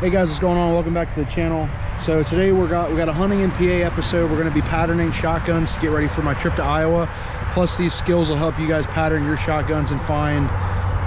Hey guys, what's going on? Welcome back to the channel. So today we got a hunting in PA episode. We're going to be patterning shotguns to get ready for my trip to Iowa. Plus these skills will help you guys pattern your shotguns and find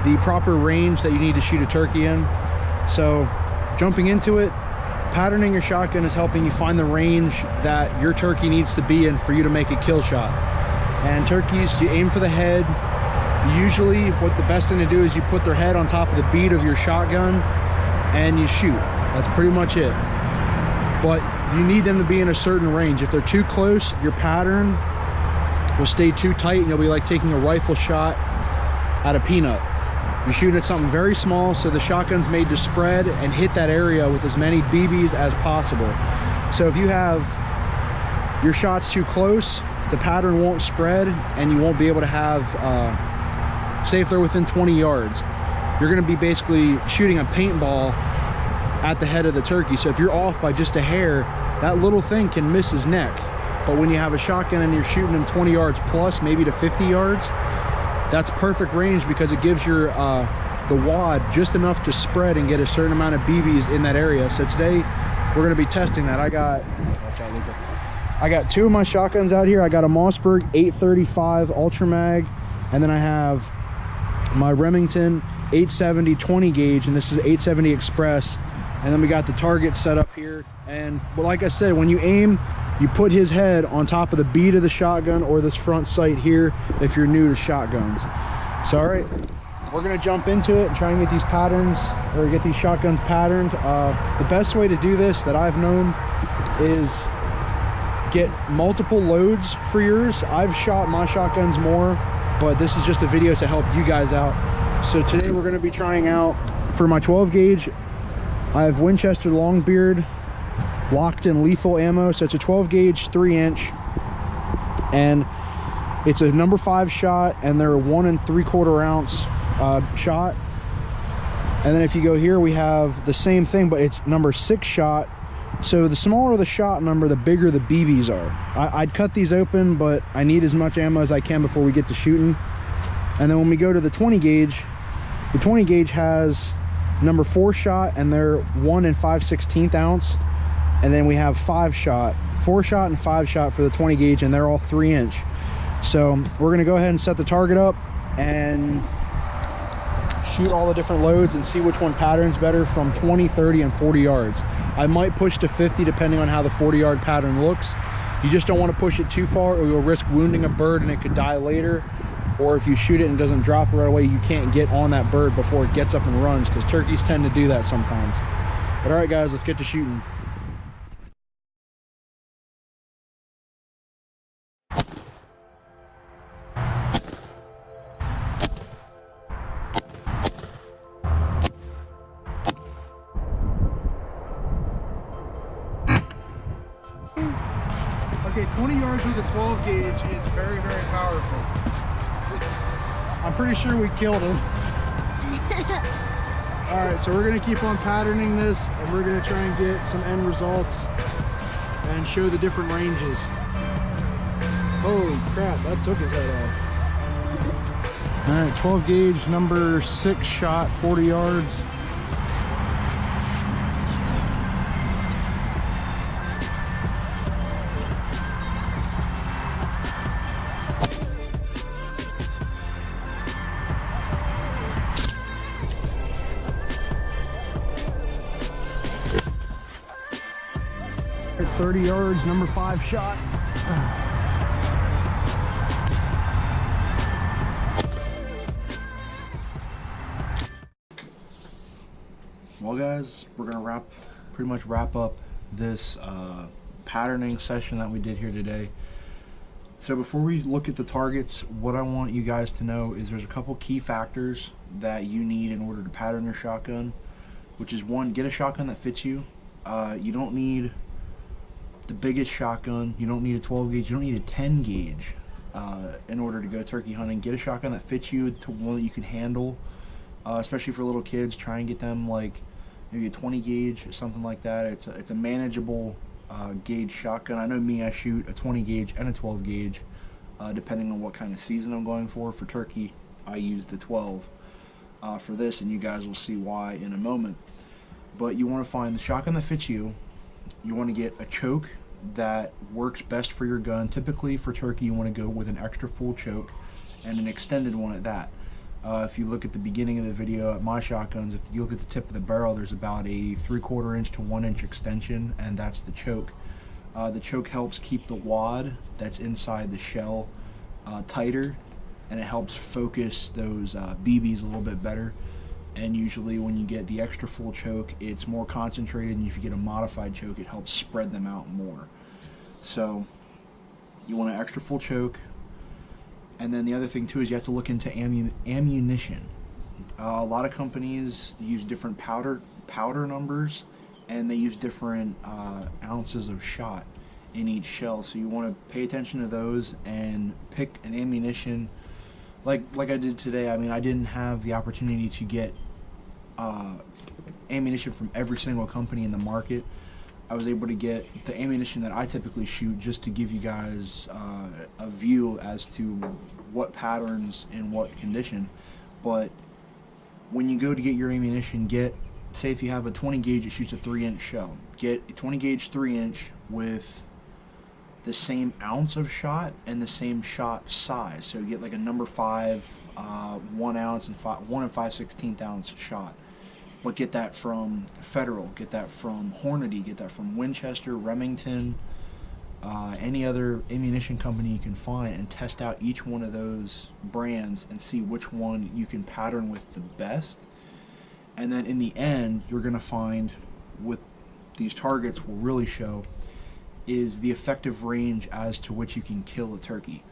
the proper range that you need to shoot a turkey in. So jumping into it, patterning your shotgun is helping you find the range that your turkey needs to be in for you to make a kill shot. And turkeys, you aim for the head. Usually what the best thing to do is you put their head on top of the bead of your shotgun and you shoot. That's pretty much it. But you need them to be in a certain range. If they're too close, your pattern will stay too tight and you'll be like taking a rifle shot at a peanut. You're shooting at something very small, so the shotgun's made to spread and hit that area with as many BBs as possible. So if you have your shots too close, the pattern won't spread and you won't be able to have, say if they're within 20 yards, you're gonna be basically shooting a paintball at the head of the turkey. So if you're off by just a hair, that little thing can miss his neck. But when you have a shotgun and you're shooting him 20 yards plus, maybe to 50 yards, that's perfect range because it gives your the wad just enough to spread and get a certain amount of BBs in that area. So today we're gonna be testing that. I got two of my shotguns out here. I got a Mossberg 835 Ultra Mag, and then I have my Remington 870 20 gauge, and this is 870 Express. And then we got the target set up here. And well, like I said, when you aim, you put his head on top of the bead of the shotgun or this front sight here if you're new to shotguns. So all right, we're gonna jump into it and try and get these patterns, or get these shotguns patterned. The best way to do this that I've known is get multiple loads for yours. I've shot my shotguns more, but this is just a video to help you guys out. So today we're going to be trying out, for my 12 gauge, I have Winchester Longbeard locked in lethal ammo. So it's a 12 gauge 3-inch, and it's a number 5 shot, and they're a 1 3/4 ounce shot. And then if you go here, we have the same thing, but it's number 6 shot. So the smaller the shot number, the bigger the BBs are. I'd cut these open, but I need as much ammo as I can before we get to shooting. And then when we go to the 20 gauge, the 20 gauge has number 4 shot, and they're 1 5/16 ounce. And then we have 5 shot, 4 shot and 5 shot for the 20 gauge, and they're all 3-inch. So we're gonna go ahead and set the target up and shoot all the different loads and see which one patterns better from 20, 30, and 40 yards. I might push to 50 depending on how the 40-yard pattern looks. You just don't want to push it too far or you'll risk wounding a bird and it could die later. Or if you shoot it and it doesn't drop right away, you can't get on that bird before it gets up and runs, because turkeys tend to do that sometimes. But all right guys, let's get to shooting. Okay, 20 yards with a 12 gauge is very, very powerful. I'm pretty sure we killed him. All right, so we're gonna keep on patterning this, and we're gonna try and get some end results and show the different ranges. Holy crap, that took his head off. All right, 12 gauge, number 6 shot, 40 yards. At 30 yards, number 5 shot. Well guys, we're gonna pretty much wrap up this patterning session that we did here today. So before we look at the targets, what I want you guys to know is there's a couple key factors that you need in order to pattern your shotgun, which is 1, get a shotgun that fits you. You don't need the biggest shotgun, you don't need a 12 gauge, you don't need a 10 gauge in order to go turkey hunting. Get a shotgun that fits you, to one that you can handle, especially for little kids. Try and get them like maybe a 20 gauge or something like that. It's a manageable gauge shotgun. I know me, I shoot a 20 gauge and a 12 gauge depending on what kind of season I'm going for. For turkey, I use the 12 for this, and you guys will see why in a moment. But you want to find the shotgun that fits you. You want to get a choke that works best for your gun. Typically for turkey, you want to go with an extra full choke and an extended one at that. If you look at the beginning of the video at my shotguns, if you look at the tip of the barrel, there's about a 3/4 inch to 1 inch extension, and that's the choke. The choke helps keep the wad that's inside the shell tighter, and it helps focus those BBs a little bit better. And usually when you get the extra full choke, it's more concentrated, and if you get a modified choke, it helps spread them out more. So you want an extra full choke. And then the other thing too is you have to look into ammunition. A lot of companies use different powder numbers, and they use different ounces of shot in each shell. So you want to pay attention to those and pick an ammunition. Like I did today. I mean, I didn't have the opportunity to get ammunition from every single company in the market. I was able to get the ammunition that I typically shoot, just to give you guys a view as to what patterns in what condition. But when you go to get your ammunition, say if you have a 20 gauge that shoots a 3-inch shell, get a 20 gauge 3-inch with the same ounce of shot and the same shot size. So you get like a number 5, 1 ounce and 1 5/16 ounce shot. But get that from Federal, get that from Hornady, get that from Winchester, Remington, any other ammunition company you can find, and test out each one of those brands and see which one you can pattern with the best. And then in the end, you're going to find, with these targets will really show, is the effective range as to which you can kill a turkey.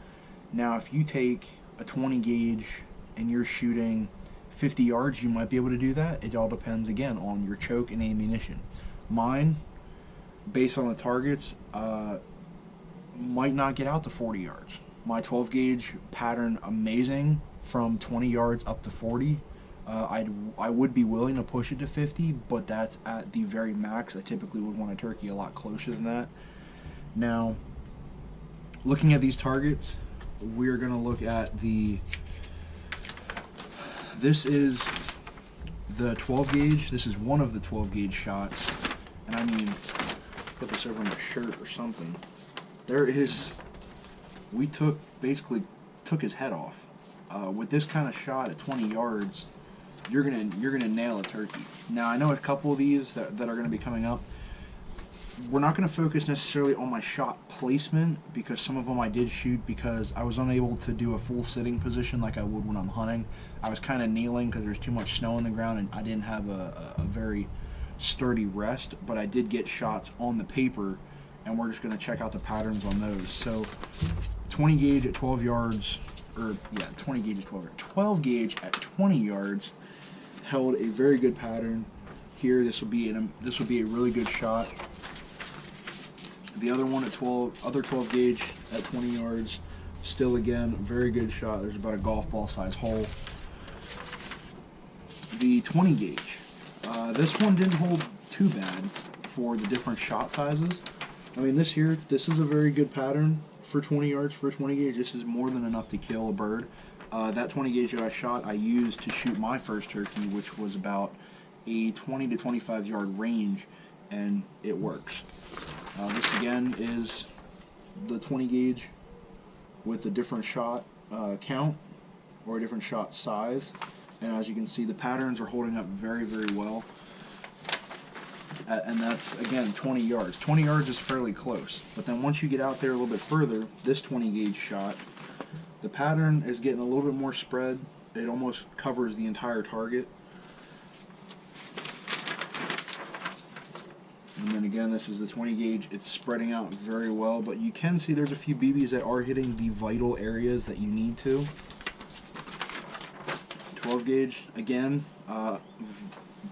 Now if you take a 20 gauge and you're shooting 50 yards, you might be able to do that. It all depends again on your choke and ammunition. Mine, based on the targets, might not get out to 40 yards. My 12 gauge pattern amazing from 20 yards up to 40. I would be willing to push it to 50, but that's at the very max. I typically would want a turkey a lot closer than that. Now, looking at these targets, we're going to look at this is the 12 gauge. This is one of the 12 gauge shots. And I mean, put this over my shirt or something. There is, we basically took his head off. With this kind of shot at 20 yards, you're gonna nail a turkey. Now I know a couple of these that are gonna be coming up. We're not going to focus necessarily on my shot placement, because some of them I did shoot because I was unable to do a full sitting position like I would when I'm hunting. I was kind of kneeling because there's too much snow on the ground, and I didn't have a very sturdy rest, but I did get shots on the paper, and we're just going to check out the patterns on those. So 20 gauge at 12 yards, or yeah, 20 gauge at 12 gauge at 20 yards held a very good pattern. Here, this will be a really good shot. The other one at 12 gauge at 20 yards, still again, very good shot. There's about a golf ball size hole. The 20 gauge, this one didn't hold too bad for the different shot sizes. I mean, this is a very good pattern for 20 yards. For 20 gauge, this is more than enough to kill a bird. That 20 gauge that I shot, I used to shoot my first turkey, which was about a 20 to 25 yard range, and it works. This again is the 20 gauge with a different shot count or a different shot size, and as you can see, the patterns are holding up very, very well. And that's again 20 yards. 20 yards is fairly close, but then once you get out there a little bit further, this 20 gauge shot, the pattern is getting a little bit more spread. It almost covers the entire target. And then again, this is the 20 gauge. It's spreading out very well, but you can see there's a few BBs that are hitting the vital areas that you need to. 12 gauge, again,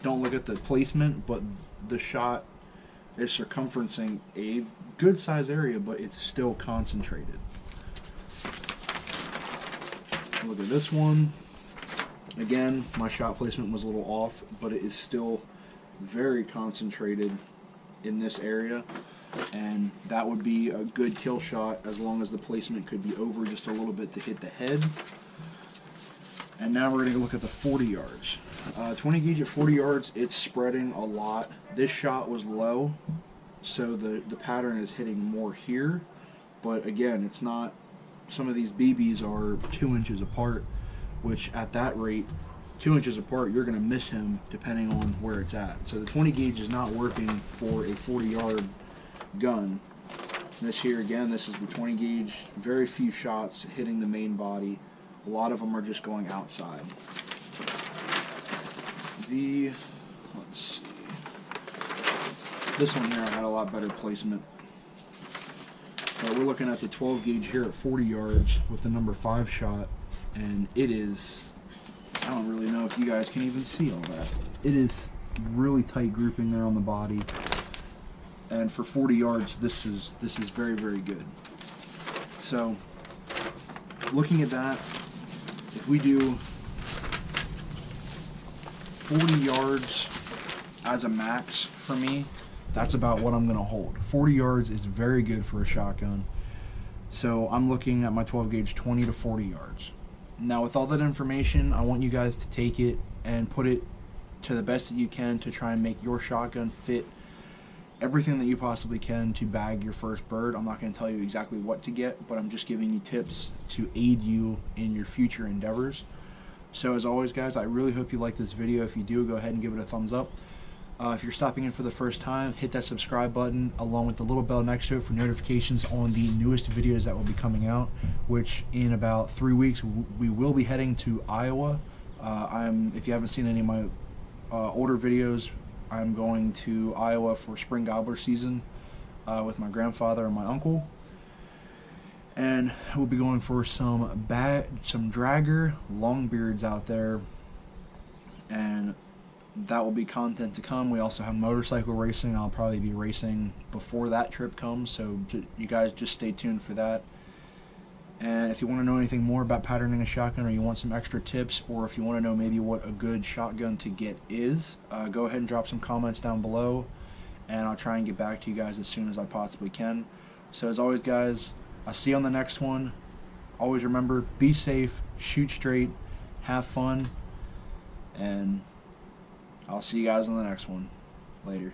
don't look at the placement, but the shot is circumferencing a good size area, but it's still concentrated. Look at this one. Again, my shot placement was a little off, but it is still very concentrated in this area, and that would be a good kill shot as long as the placement could be over just a little bit to hit the head. And now we're going to look at the 40 yards. 20 gauge at 40 yards, it's spreading a lot. This shot was low, so the pattern is hitting more here. But again, it's not, some of these BBs are 2 inches apart, which at that rate, 2 inches apart, you're going to miss him depending on where it's at. So the 20 gauge is not working for a 40-yard gun. This here, again, this is the 20 gauge. Very few shots hitting the main body. A lot of them are just going outside. Let's see. This one here, I had a lot better placement. But we're looking at the 12 gauge here at 40 yards with the number 5 shot, and it is, I don't really know if you guys can even see all that. It is really tight grouping there on the body, and for 40 yards, this is very, very good. So, looking at that, if we do 40 yards as a max for me, that's about what I'm going to hold. 40 yards is very good for a shotgun. So I'm looking at my 12 gauge 20 to 40 yards. Now with all that information, I want you guys to take it and put it to the best that you can to try and make your shotgun fit everything that you possibly can to bag your first bird. I'm not going to tell you exactly what to get, but I'm just giving you tips to aid you in your future endeavors. So as always, guys, I really hope you like this video. If you do, go ahead and give it a thumbs up. If you're stopping in for the first time, hit that subscribe button along with the little bell next to it for notifications on the newest videos that will be coming out, which in about 3 weeks we will be heading to Iowa. If you haven't seen any of my older videos, I'm going to Iowa for spring gobbler season with my grandfather and my uncle. And we'll be going for some dragger longbeards out there, and that will be content to come. We also have motorcycle racing. I'll probably be racing before that trip comes, so you guys just stay tuned for that. And if you want to know anything more about patterning a shotgun, or you want some extra tips, or if you want to know maybe what a good shotgun to get is, go ahead and drop some comments down below, and I'll try and get back to you guys as soon as I possibly can. So as always, guys, I'll see you on the next one. Always remember, be safe, shoot straight, have fun, and I'll see you guys on the next one. Later.